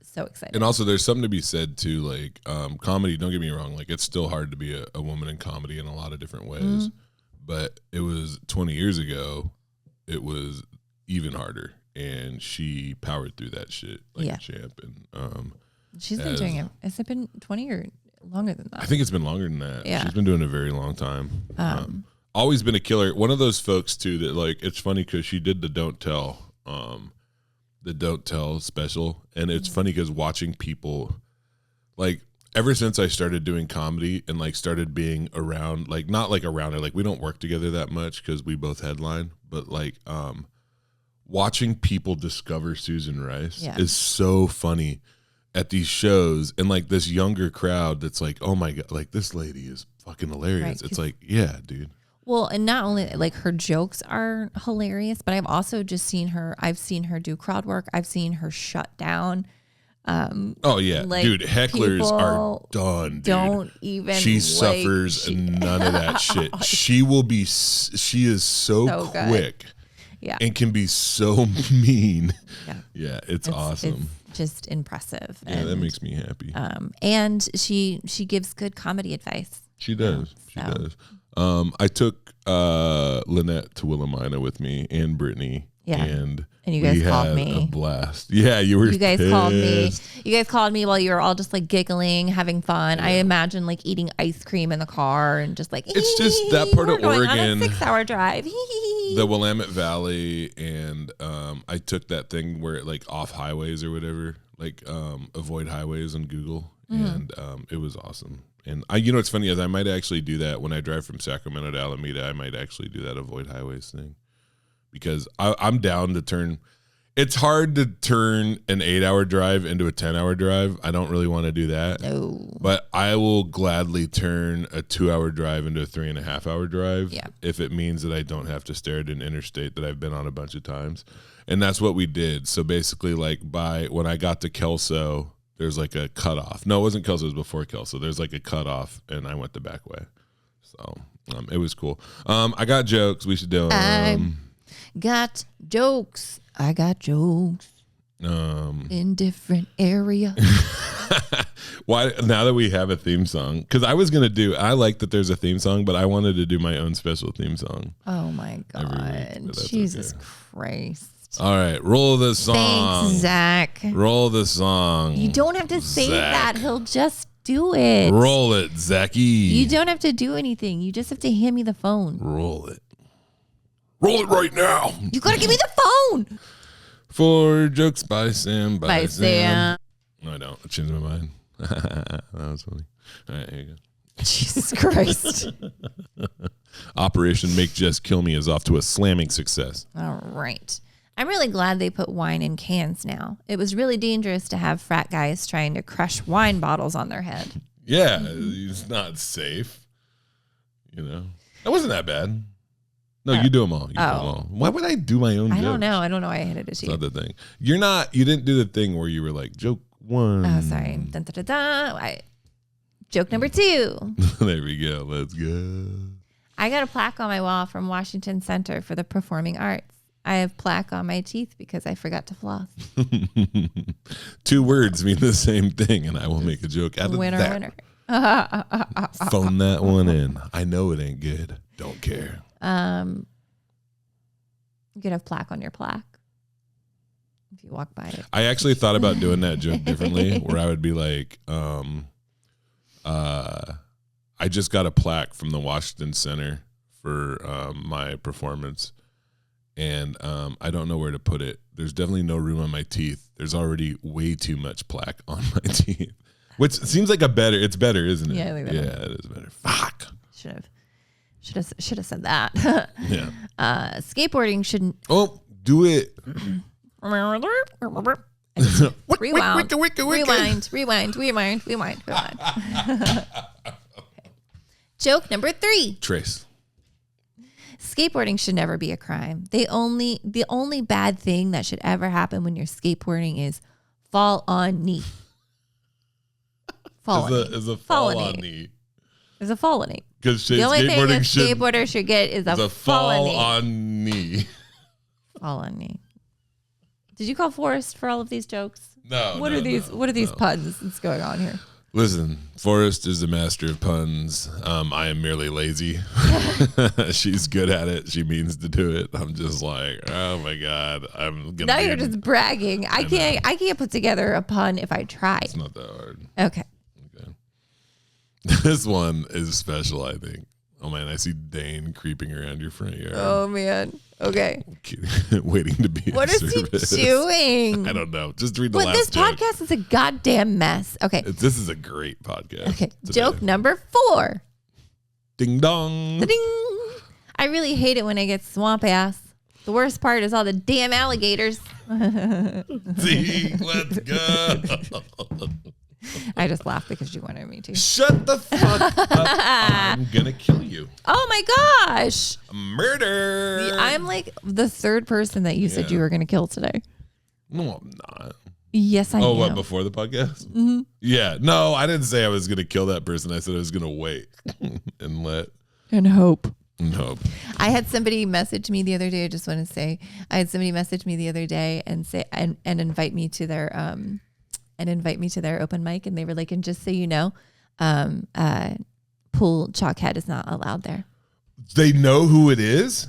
so excited. And also there's something to be said too, like comedy, don't get me wrong, like it's still hard to be a woman in comedy in a lot of different ways. But it was 20 years ago, it was even harder. And she powered through that shit like a champ. And she's been doing it. Has it been 20 or longer than that? I think it's been longer than that. Yeah. She's been doing it a very long time. Always been a killer. One of those folks too that like, it's funny because she did the Don't Tell special. And it's funny because watching people like, ever since I started doing comedy and like started being around, like not like around her, like we don't work together that much because we both headline, but like watching people discover Susan Rice is so funny at these shows, and like this younger crowd that's like, oh my god, like this lady is fucking hilarious. Right, it's like, yeah, dude. Well, and not only like her jokes are hilarious, but I've also just seen her do crowd work. I've seen her shut down. Oh yeah, like, dude, hecklers are done, dude. Don't even. She suffers none of that shit. She is so quick, and can be so mean. Yeah, it's awesome. It's just impressive. Yeah, and that makes me happy. And she gives good comedy advice. She does. She does. I took Lynette to Willamina with me and Brittany. Yeah. And you guys called me. A blast. Yeah, you were. You guys pissed. called me. You guys called me while you were all just like giggling, having fun. I imagine like eating ice cream in the car and just like. It's just that part of Oregon. On a 6-hour drive. The Willamette Valley, and I took that thing where it like off highways or whatever, like avoid highways on Google, and it was awesome. And it's funny is I might actually do that when I drive from Sacramento to Alameda. I might actually do that avoid highways thing. Because I'm down to turn. It's hard to turn an 8-hour drive into a 10-hour drive. I don't really want to do that. No. But I will gladly turn a 2-hour drive into a 3.5-hour drive if it means that I don't have to stare at an interstate that I've been on a bunch of times. And that's what we did. So basically, like when I got to Kelso, there's like a cutoff. No, it wasn't Kelso. It was before Kelso. There's like a cutoff, and I went the back way. So it was cool. I got jokes. We should do them. Got jokes. I got jokes. In different area. Why now that we have a theme song? Because I like that there's a theme song, but I wanted to do my own special theme song. Oh my God. Jesus Christ. All right, roll the song. Thanks, Zach. Roll the song. You don't have to say that. He'll just do it. Roll it, Zachy. You don't have to do anything. You just have to hand me the phone. Roll it. Roll it right now. You gotta give me the phone. 4 jokes by Sam. By Sam. No, I don't. I changed my mind. That was funny. All right, here you go. Jesus Christ. Operation Make Jess Kill Me is off to a slamming success. All right. I'm really glad they put wine in cans now. It was really dangerous to have frat guys trying to crush wine bottles on their head. Yeah, it's not safe. You know, that wasn't that bad. No, you do them all. You do them all. Why would I do my own jokes? I don't know. I handed it to you. It's not the thing. You didn't do the thing where you were like, joke 1. Oh, sorry. Dun, dun, dun, dun. Joke number 2. There we go. Let's go. I got a plaque on my wall from Washington Center for the Performing Arts. I have plaque on my teeth because I forgot to floss. 2 words mean the same thing, and I will make a joke out of winner, that. Winner. Phone that one in. I know it ain't good. Don't care. You could have plaque on your plaque if you walk by it. I actually thought about doing that joke differently, where I would be like, I just got a plaque from the Washington Center for my performance. And I don't know where to put it. There's definitely no room on my teeth. There's already way too much plaque on my teeth, which seems like it's better, isn't it? Yeah, I think that it is better. Fuck. Should have said that. Yeah. Skateboarding shouldn't. Oh, do it. Rewind. Rewind. Joke number 3. Trace. Skateboarding should never be a crime. The only bad thing that should ever happen when you're skateboarding is fall on knee. Is a fall on knee. There's a fall on knee. Because the only thing a skateboarder should get is a fall on knee. Fall on knee. Did you call Forrest for all of these jokes? No. What are these puns that's going on here? Listen, Forrest is a master of puns. I am merely lazy. She's good at it. She means to do it. I'm just like, oh my God, I'm gonna. Now you're just bragging. I can't put together a pun if I try. It's not that hard. Okay. This one is special, I think. Oh man, I see Dane creeping around your front yard. Oh man. Okay. Waiting to be. What is he doing? I don't know. Just read the last this joke. podcast is a goddamn mess. Okay. This is a great podcast. Okay. Joke number 4. Ding dong. Ding. I really hate it when I get swamp ass. The worst part is all the damn alligators. See, let's go. I just laughed because you wanted me to. Shut the fuck up. I'm gonna kill you. Oh my gosh. Murder. I'm like the 3rd person that you said you were gonna kill today. No, I'm not. Yes, I am. Oh, what, before the podcast? Mm-hmm. Yeah. No, I didn't say I was gonna kill that person. I said I was gonna wait and hope. I had somebody message me the other day. I just want to say I had somebody message me the other day and say and invite me to their open mic, and they were like, and just so you know, Pool Chalkhead is not allowed there. They know who it is?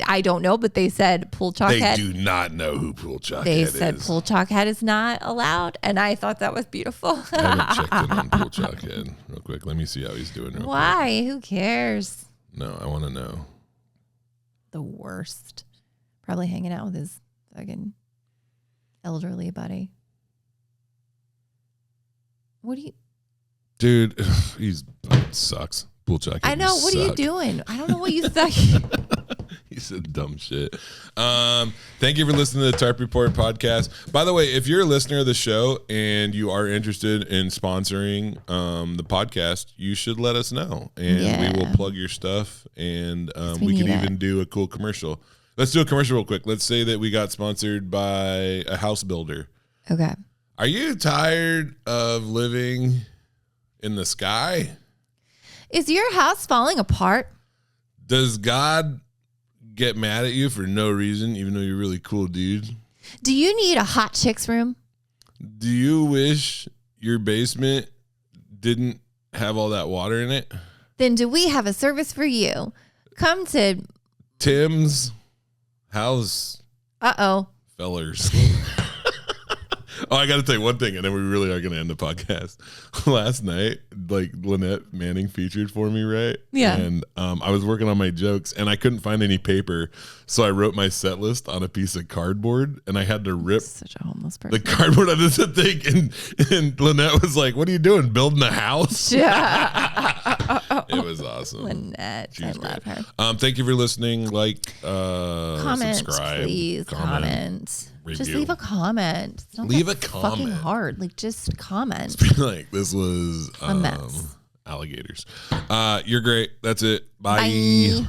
I don't know, but they said Pool Chalkhead. They do not know who Pool Chalkhead is. They said Pool Chalkhead is not allowed, and I thought that was beautiful. I haven't checked in on Pool Chalkhead real quick. Let me see how he's doing. Why? Quick. Who cares? No, I want to know. The worst. Probably hanging out with his fucking elderly buddy. What do you... Dude, he's sucks. Pool Chalkhead. I know. What are you doing? I don't know what you think. He said dumb shit. Thank you for listening to the Tarp Report podcast. By the way, if you're a listener of the show and you are interested in sponsoring the podcast, you should let us know, and we will plug your stuff, and we could even do a cool commercial. Let's do a commercial real quick. Let's say that we got sponsored by a house builder. Okay. Are you tired of living in the sky? Is your house falling apart? Does God get mad at you for no reason, even though you're really cool, dude? Do you need a hot chicks room? Do you wish your basement didn't have all that water in it? Then do we have a service for you? Come to Tim's house. Uh-oh. Fellers. Oh, I got to tell you one thing, and then we really are going to end the podcast. Last night, like Lynette Manning featured for me, right? Yeah. And I was working on my jokes, and I couldn't find any paper, so I wrote my set list on a piece of cardboard, and I had to rip Such a homeless person. the cardboard out of the thing. And Lynette was like, "What are you doing? Building a house?" Yeah. It was awesome. Lynette, I love her. Thank you for listening. Like, Comment, subscribe, please. Comment. Review. Just leave a comment. It's not Leave that a comment. fucking hard. Like, just comment. Like, this was A mess. alligators. You're great. That's it. Bye. Bye.